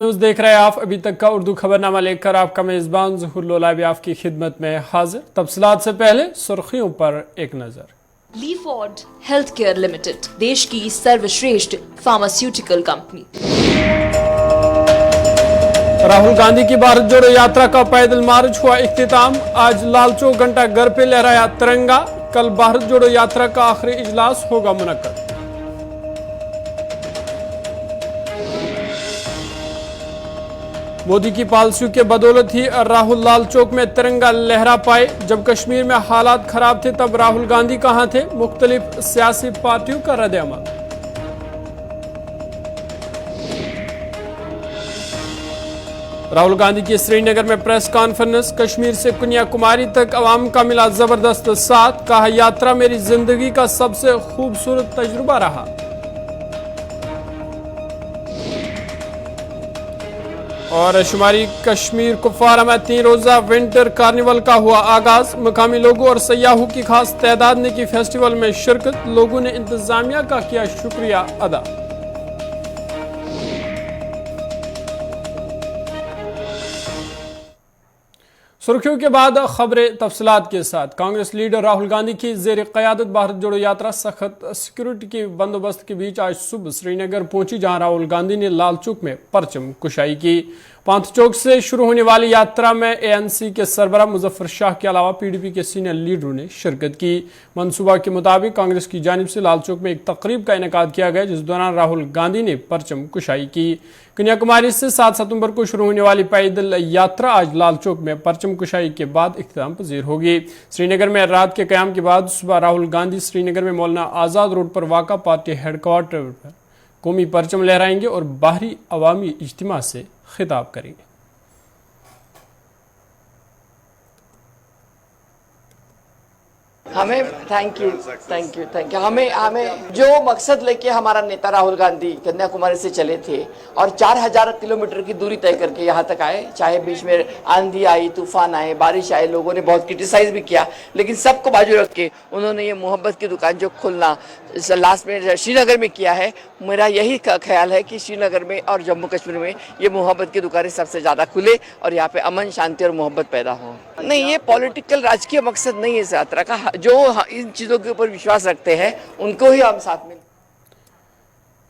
News देख रहे हैं आप। अभी तक का उर्दू खबरनामा लेकर आपका मेजबान ज़हूर लोला भी आपकी खिदमत में हाजिर। तफसीलात से पहले सुर्खियों पर एक नजर। ली फॉर्ड हेल्थ केयर लिमिटेड देश की सर्वश्रेष्ठ फार्मास्यूटिकल कंपनी। राहुल गांधी की भारत जोड़ो यात्रा का पैदल मार्च हुआ इख्तिताम। आज लालचौक घंटा घर पे लहराया तिरंगा। कल भारत जोड़ो यात्रा का आखिरी इजलास होगा मुनक्कद। मोदी की पॉलिसियों के बदौलत ही राहुल लाल चौक में तिरंगा लहरा पाए। जब कश्मीर में हालात खराब थे तब राहुल गांधी कहां थे? मुख्तलिफ सियासी पार्टियों का रद्द-ए-अमल। राहुल गांधी की श्रीनगर में प्रेस कॉन्फ्रेंस। कश्मीर से कन्याकुमारी तक अवाम का मिला जबरदस्त साथ। कहा, यात्रा मेरी जिंदगी का सबसे खूबसूरत तजुर्बा रहा। और शुमारी कश्मीर कुपवारा में 3 रोजा विंटर कार्निवल का हुआ आगाज। मकामी लोगों और सयाहों की खास तादाद ने की फेस्टिवल में शिरकत। लोगों ने इंतजामिया का किया शुक्रिया अदा। सुर्खियों के बाद खबरें तफसीलात के साथ। कांग्रेस लीडर राहुल गांधी की जेर क़यादत भारत जोड़ो यात्रा सख्त सिक्योरिटी के बंदोबस्त के बीच आज सुबह श्रीनगर पहुंची, जहां राहुल गांधी ने लाल चौक में परचम कुशाई की। पांथ चौक से शुरू होने वाली यात्रा में एएनसी के सरबराह मुजफ्फर शाह के अलावा पीडीपी के सीनियर लीडरों ने शिरकत की। मंसूबा के मुताबिक कांग्रेस की जानिब से लाल चौक में एक तकरीब का इनेकाद किया गया, जिस दौरान राहुल गांधी ने परचम कुशाई की। कन्याकुमारी से 7 सितंबर को शुरू होने वाली पैदल यात्रा आज लाल चौक में परचम कुशाई के बाद इख्तिताम पजीर होगी। श्रीनगर में रात के कयाम के बाद सुबह राहुल गांधी श्रीनगर में मौलाना आज़ाद रोड पर वाक़ा पार्टी हेडक्वार्टर पर कौमी परचम लहराएंगे और बाहरी अवामी इज्तिमा से खिताब करेंगे। हमें थैंक यू। हमें जो मकसद लेके हमारा नेता राहुल गांधी कन्याकुमारी से चले थे और 4000 किलोमीटर की दूरी तय करके यहाँ तक आए, चाहे बीच में आंधी आई, तूफान आए, बारिश आए, लोगों ने बहुत क्रिटिसाइज भी किया, लेकिन सबको बाजू रख के उन्होंने ये मोहब्बत की दुकान जो खोलना लास्ट में श्रीनगर में किया है। मेरा यही ख्याल है कि श्रीनगर में और जम्मू कश्मीर में ये मोहब्बत की दुकानें सबसे ज़्यादा खुले और यहाँ पे अमन, शांति और मोहब्बत पैदा हो। नहीं, ये पॉलिटिकल राजकीय मकसद नहीं है इस यात्रा का। जो इन चीज़ों के ऊपर विश्वास रखते हैं उनको ही हम साथ में।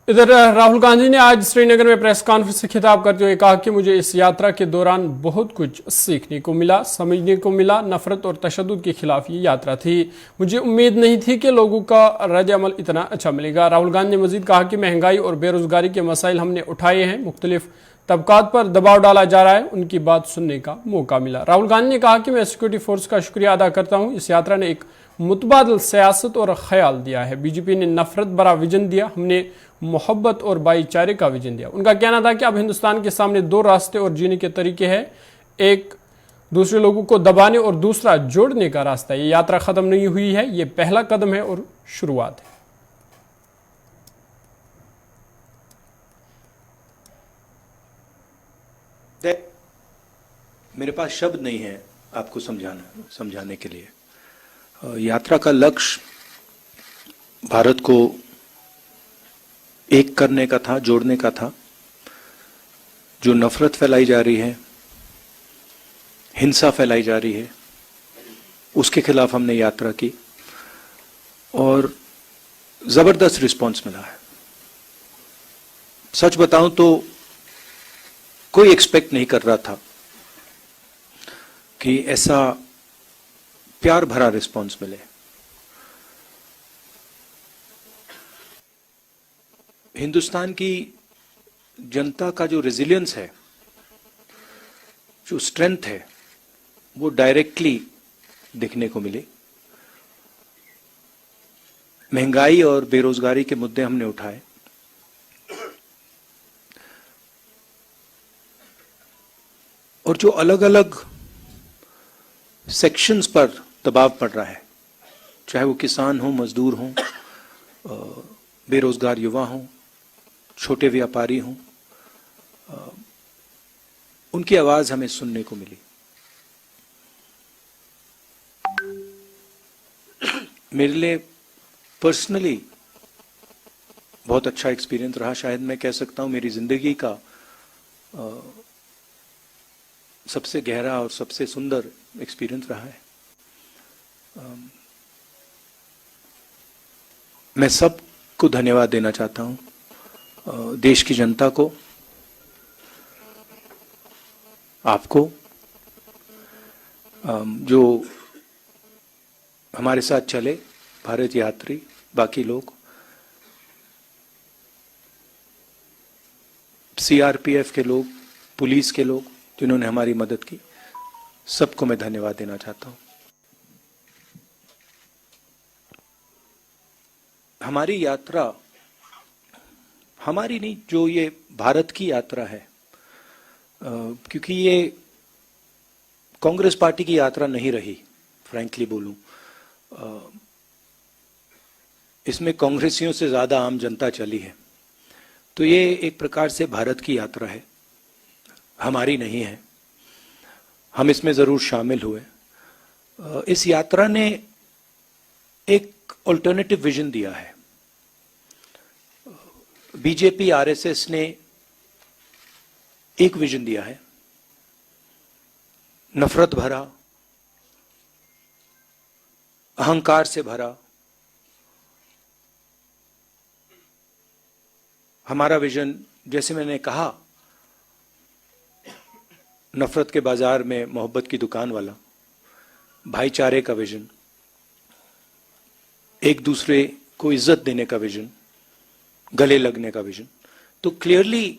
इधर राहुल गांधी ने आज श्रीनगर में प्रेस कॉन्फ्रेंस से खिताब करते हुए कहा कि मुझे इस यात्रा के दौरान बहुत कुछ सीखने को मिला, समझने को मिला। नफरत और तशद्दुद के खिलाफ ये यात्रा थी। मुझे उम्मीद नहीं थी कि लोगों का रद्द-ए-अमल इतना अच्छा मिलेगा। राहुल गांधी ने मजीद कहा कि महंगाई और बेरोजगारी के मसाइल हमने उठाए हैं, मुख्तलिफ तबकात पर दबाव डाला जा रहा है, उनकी बात सुनने का मौका मिला। राहुल गांधी ने कहा कि मैं सिक्योरिटी फोर्स का शुक्रिया अदा करता हूँ। इस यात्रा ने एक मुतबादिल सियासत और ख्याल दिया है। बीजेपी ने नफरत भरा विजन दिया, हमने मोहब्बत और भाईचारे का विजन दिया। उनका कहना था कि अब हिंदुस्तान के सामने 2 रास्ते और जीने के तरीके हैं, एक दूसरे लोगों को दबाने और दूसरा जोड़ने का रास्ता। ये यात्रा खत्म नहीं हुई है, ये पहला कदम है और शुरुआत है। मेरे पास शब्द नहीं है आपको समझाने के लिए। यात्रा का लक्ष्य भारत को एक करने का था, जोड़ने का था। जो नफरत फैलाई जा रही है, हिंसा फैलाई जा रही है, उसके खिलाफ हमने यात्रा की और जबरदस्त रिस्पांस मिला है। सच बताऊं तो कोई एक्सपेक्ट नहीं कर रहा था कि ऐसा प्यार भरा रिस्पांस मिले। हिंदुस्तान की जनता का जो रेजिलियंस है, जो स्ट्रेंथ है, वो डायरेक्टली दिखने को मिली। महंगाई और बेरोजगारी के मुद्दे हमने उठाए, और जो अलग अलग सेक्शंस पर दबाव पड़ रहा है, चाहे वो किसान हो, मजदूर हो, बेरोजगार युवा हो, छोटे व्यापारी हों, उनकी आवाज हमें सुनने को मिली। मेरे लिए पर्सनली बहुत अच्छा एक्सपीरियंस रहा। शायद मैं कह सकता हूं मेरी जिंदगी का सबसे गहरा और सबसे सुंदर एक्सपीरियंस रहा है। मैं सबको धन्यवाद देना चाहता हूँ, देश की जनता को, आपको, जो हमारे साथ चले, भारत यात्री, बाकी लोग, सीआरपीएफ के लोग, पुलिस के लोग जिन्होंने हमारी मदद की, सबको मैं धन्यवाद देना चाहता हूँ। हमारी यात्रा, हमारी नहीं, जो ये भारत की यात्रा है, क्योंकि ये कांग्रेस पार्टी की यात्रा नहीं रही, फ्रैंकली बोलूं, इसमें कांग्रेसियों से ज्यादा आम जनता चली है, तो ये एक प्रकार से भारत की यात्रा है, हमारी नहीं है। हम इसमें जरूर शामिल हुए। इस यात्रा ने एक ऑल्टरनेटिव विजन दिया है। बीजेपी आरएसएस ने एक विजन दिया है, नफरत भरा, अहंकार से भरा। हमारा विजन, जैसे मैंने कहा, नफरत के बाजार में मोहब्बत की दुकान वाला, भाईचारे का विजन, एक दूसरे को इज्जत देने का विजन, गले लगने का विजन। तो क्लियरली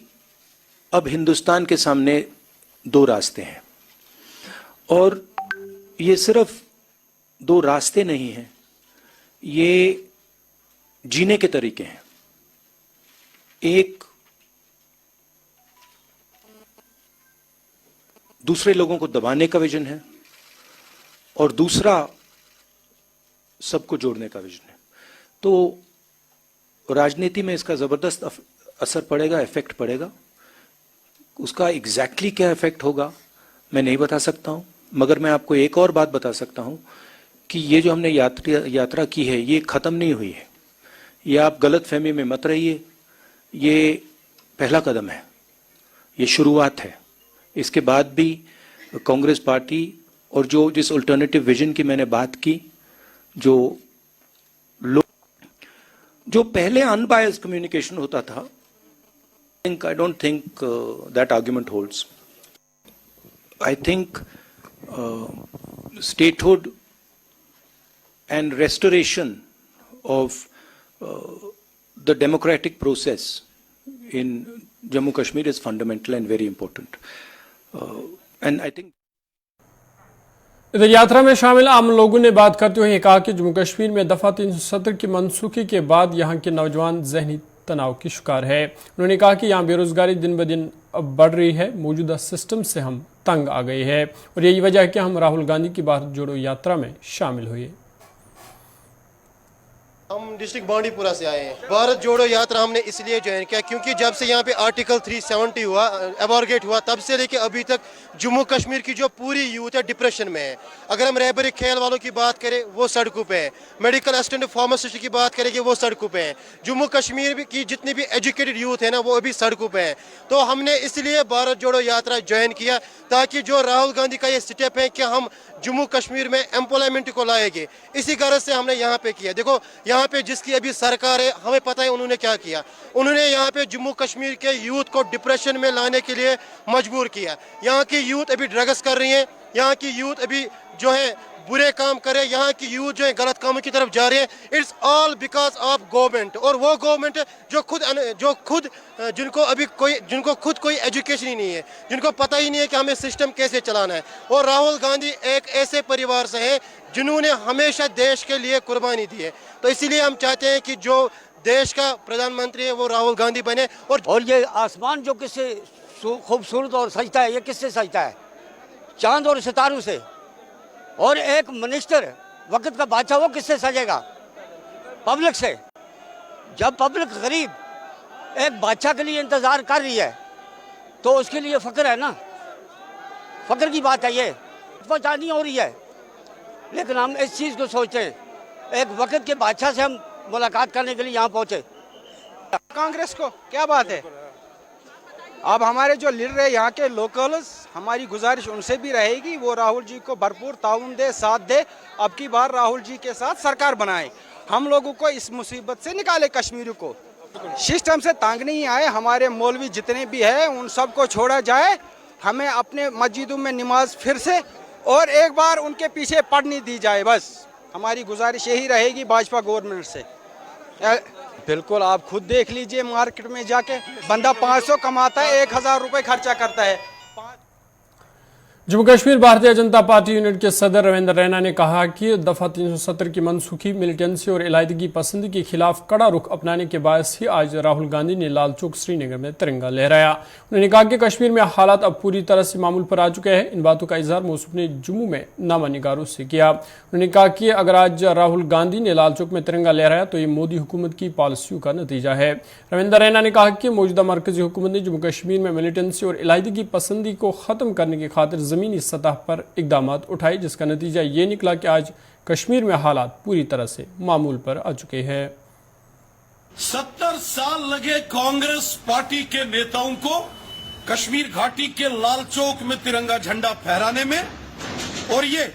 अब हिंदुस्तान के सामने दो रास्ते हैं, और ये सिर्फ दो रास्ते नहीं हैं, ये जीने के तरीके हैं। एक दूसरे लोगों को दबाने का विजन है, और दूसरा सबको जोड़ने का विजन है। तो राजनीति में इसका जबरदस्त असर पड़ेगा, इफेक्ट पड़ेगा। उसका एग्जैक्टली क्या इफेक्ट होगा मैं नहीं बता सकता हूं, मगर मैं आपको एक और बात बता सकता हूं कि ये जो हमने यात्रा की है, ये खत्म नहीं हुई है। ये आप गलत फहमी में मत रहिए, ये पहला कदम है, ये शुरुआत है। इसके बाद भी कांग्रेस पार्टी और जिस अल्टरनेटिव विजन की मैंने बात की, जो पहले अनबायस्ड कम्युनिकेशन होता था, I don't think that argument holds. I think statehood and restoration of the democratic process in Jammu Kashmir is fundamental and very important. And I think इधर यात्रा में शामिल आम लोगों ने बात करते हुए कहा कि जम्मू कश्मीर में दफा 370 की मनसूखी के बाद यहां के नौजवान जहनी तनाव की शिकार है। उन्होंने कहा कि यहां बेरोजगारी दिन ब दिन बढ़ रही है, मौजूदा सिस्टम से हम तंग आ गए हैं, और यही वजह है कि हम राहुल गांधी की भारत जोड़ो यात्रा में शामिल हुए। हम डिस्ट्रिक्ट बांडीपुरा से आए हैं। भारत जोड़ो यात्रा हमने इसलिए ज्वाइन किया क्योंकि जब से यहाँ पे आर्टिकल 370 हुआ, एबॉर्गेट हुआ, तब से लेके अभी तक जम्मू कश्मीर की जो पूरी यूथ है डिप्रेशन में है। अगर हम रहबरी खेल वालों की बात करें, वो सड़कों पे है। मेडिकल असिस्टेंट फार्मासिस्ट की बात करेंगे, वो सड़कों पे है। जम्मू कश्मीर की जितनी भी एजुकेटेड यूथ है ना, वो अभी सड़कों पे है। तो हमने इसलिए भारत जोड़ो यात्रा ज्वाइन किया ताकि जो राहुल गांधी का ये स्टेप है कि हम जम्मू कश्मीर में एम्प्लॉयमेंट को लाएंगे, इसी गर्ज से हमने यहाँ पे किया। देखो यहाँ पे जिसकी अभी सरकार है, हमें पता है उन्होंने क्या किया। उन्होंने यहाँ पे जम्मू कश्मीर के यूथ को डिप्रेशन में लाने के लिए मजबूर किया। यहाँ की यूथ अभी ड्रग्स कर रही है, यहाँ की यूथ अभी जो है बुरे काम करे, यहाँ की यूथ जो है गलत कामों की तरफ जा रहे हैं। It's all because of government, और वो गवर्नमेंट जिनको खुद कोई एजुकेशन ही नहीं है, जिनको पता ही नहीं है कि हमें सिस्टम कैसे चलाना है। और राहुल गांधी एक ऐसे परिवार से है जिन्होंने हमेशा देश के लिए कुर्बानी दी है। तो इसीलिए हम चाहते हैं कि जो देश का प्रधानमंत्री है वो राहुल गांधी बने। और ये आसमान जो किससे खूबसूरत और सजता है, ये किससे सजता है? चांद और सितारों से। और एक मिनिस्टर वक्त का बादशाह, वो किससे सजेगा? पब्लिक से। जब पब्लिक गरीब एक बादशाह के लिए इंतजार कर रही है तो उसके लिए फक्र है ना, फक्र की बात है। ये परेशानी हो रही है, लेकिन हम इस चीज़ को सोचते हैं, एक वक्त के बादशाह से हम मुलाकात करने के लिए यहाँ पहुँचे। कांग्रेस को क्या बात है? अब हमारे जो लीडर है यहाँ के लोकल्स, हमारी गुजारिश उनसे भी रहेगी वो राहुल जी को भरपूर ताउन दे, साथ दे। अब की बार राहुल जी के साथ सरकार बनाए, हम लोगों को इस मुसीबत से निकाले, कश्मीर को सिस्टम से तंग नहीं आए। हमारे मौलवी जितने भी हैं उन सबको छोड़ा जाए, हमें अपने मस्जिदों में नमाज फिर से और एक बार उनके पीछे पढ़नी दी जाए। बस हमारी गुजारिश यही रहेगी भाजपा गवर्नमेंट से। बिल्कुल, आप खुद देख लीजिए, मार्केट में जाके बंदा 500 कमाता है, 1000 रुपए खर्चा करता है। जम्मू कश्मीर भारतीय जनता पार्टी यूनिट के सदर रविंद्र रैना ने कहा कि दफा 370 की मनसूखी, मिलिटेंसी और इलायदगी पसंदी के खिलाफ कड़ा रुख अपनाने के बायस ही आज राहुल गांधी ने लाल चौक श्रीनगर में तिरंगा लहराया। उन्होंने कहा कि कश्मीर में हालात अब पूरी तरह से मामूल पर आ चुके हैं। इन बातों का इजहार मौसूफ ने जम्मू में नामा निगारों से किया। उन्होंने कहा कि अगर आज राहुल गांधी ने लाल चौक में तिरंगा लहराया तो ये मोदी हुकूमत की पॉलिसियों का नतीजा है। रविंद्र रैना ने कहा कि मौजूदा मरकजी हुकूमत ने जम्मू कश्मीर में मिलिटेंसी और इलायगी पसंदी को खत्म करने की खातिर जमीनी सतह पर इकदाम उठाए, जिसका नतीजा ये निकला कि आज कश्मीर में हालात पूरी तरह से मामूल पर आ चुके हैं। 70 साल लगे कांग्रेस पार्टी के नेताओं को कश्मीर घाटी के लाल चौक में तिरंगा झंडा फहराने में, और ये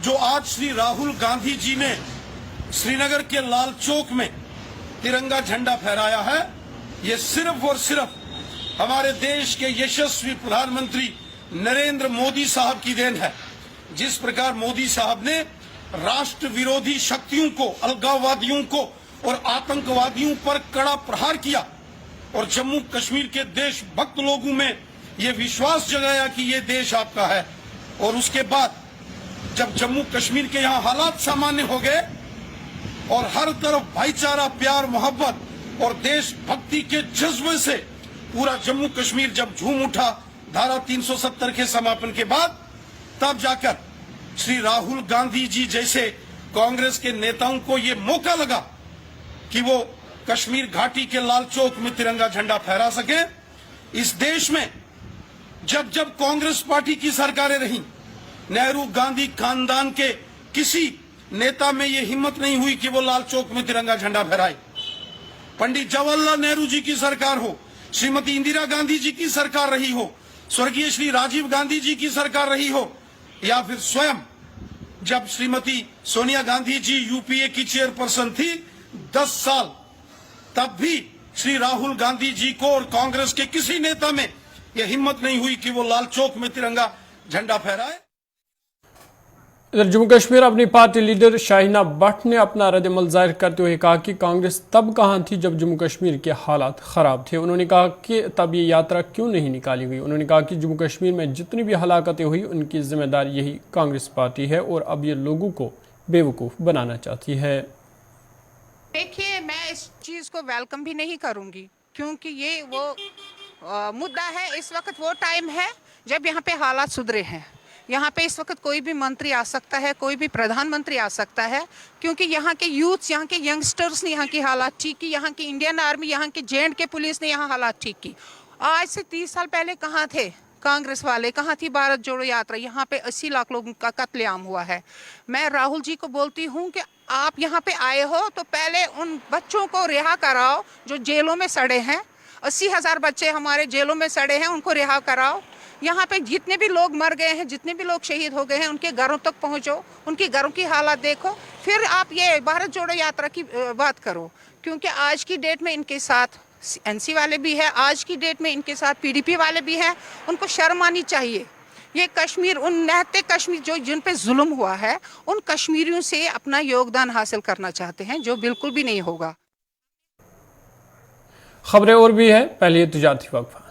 जो आज श्री राहुल गांधी जी ने श्रीनगर के लाल चौक में तिरंगा झंडा फहराया है, ये सिर्फ और सिर्फ हमारे देश के यशस्वी प्रधानमंत्री नरेंद्र मोदी साहब की देन है। जिस प्रकार मोदी साहब ने राष्ट्र विरोधी शक्तियों को, अलगाववादियों को और आतंकवादियों पर कड़ा प्रहार किया और जम्मू कश्मीर के देशभक्त लोगों में ये विश्वास जगाया कि ये देश आपका है, और उसके बाद जब जम्मू कश्मीर के यहाँ हालात सामान्य हो गए और हर तरफ भाईचारा, प्यार, मोहब्बत और देशभक्ति के जज्बे से पूरा जम्मू कश्मीर जब झूम उठा धारा 370 के समापन के बाद, तब जाकर श्री राहुल गांधी जी जैसे कांग्रेस के नेताओं को ये मौका लगा कि वो कश्मीर घाटी के लाल चौक में तिरंगा झंडा फहरा सके। इस देश में जब जब कांग्रेस पार्टी की सरकारें रहीं, नेहरू गांधी खानदान के किसी नेता में ये हिम्मत नहीं हुई कि वो लाल चौक में तिरंगा झंडा फहराए। पंडित जवाहरलाल नेहरू जी की सरकार हो, श्रीमती इंदिरा गांधी जी की सरकार रही हो, स्वर्गीय श्री राजीव गांधी जी की सरकार रही हो, या फिर स्वयं जब श्रीमती सोनिया गांधी जी यूपीए की चेयरपर्सन थी 10 साल, तब भी श्री राहुल गांधी जी को और कांग्रेस के किसी नेता में यह हिम्मत नहीं हुई कि वो लाल चौक में तिरंगा झंडा फहराए। इधर जम्मू कश्मीर अपनी पार्टी लीडर शाहीना भट्ट ने अपना रद्द-ए-अमल जाहिर करते हुए कहा कि कांग्रेस तब कहां थी जब जम्मू कश्मीर के हालात खराब थे। उन्होंने कहा कि तब ये यात्रा क्यों नहीं निकाली गई। उन्होंने कहा कि जम्मू कश्मीर में जितनी भी हलाकतें हुई उनकी जिम्मेदार यही कांग्रेस पार्टी है और अब ये लोगों को बेवकूफ़ बनाना चाहती है। देखिए, मैं इस चीज़ को वेलकम भी नहीं करूंगी, क्योंकि ये वो मुद्दा है। इस वक्त वो टाइम है जब यहाँ पे हालात सुधरे हैं। यहाँ पे इस वक्त कोई भी मंत्री आ सकता है, कोई भी प्रधानमंत्री आ सकता है, क्योंकि यहाँ के यूथ्स, यहाँ के यंगस्टर्स ने यहाँ की हालात ठीक की। यहाँ की इंडियन आर्मी, यहाँ की जे.एंड.के पुलिस ने यहाँ हालात ठीक की। आज से 30 साल पहले कहाँ थे कांग्रेस वाले, कहाँ थी भारत जोड़ो यात्रा? यहाँ पे 80 लाख लोगों का कत्लेआम हुआ है। मैं राहुल जी को बोलती हूँ कि आप यहाँ पे आए हो तो पहले उन बच्चों को रिहा कराओ जो जेलों में सड़े हैं। 80,000 बच्चे हमारे जेलों में सड़े हैं, उनको रिहा कराओ। यहाँ पे जितने भी लोग मर गए हैं, जितने भी लोग शहीद हो गए हैं, उनके घरों तक पहुँचो, उनके घरों की हालात देखो, फिर आप ये भारत जोड़ो यात्रा की बात करो। क्योंकि आज की डेट में इनके साथ एनसी वाले भी है, आज की डेट में इनके साथ पीडीपी वाले भी हैं। उनको शर्म आनी चाहिए। ये कश्मीर, उन निहत्ते कश्मीर जो जिन पे जुल्म हुआ है, उन कश्मीरियों से अपना योगदान हासिल करना चाहते हैं, जो बिल्कुल भी नहीं होगा। खबरें और भी है, पहले ये तिजारती वक्फा।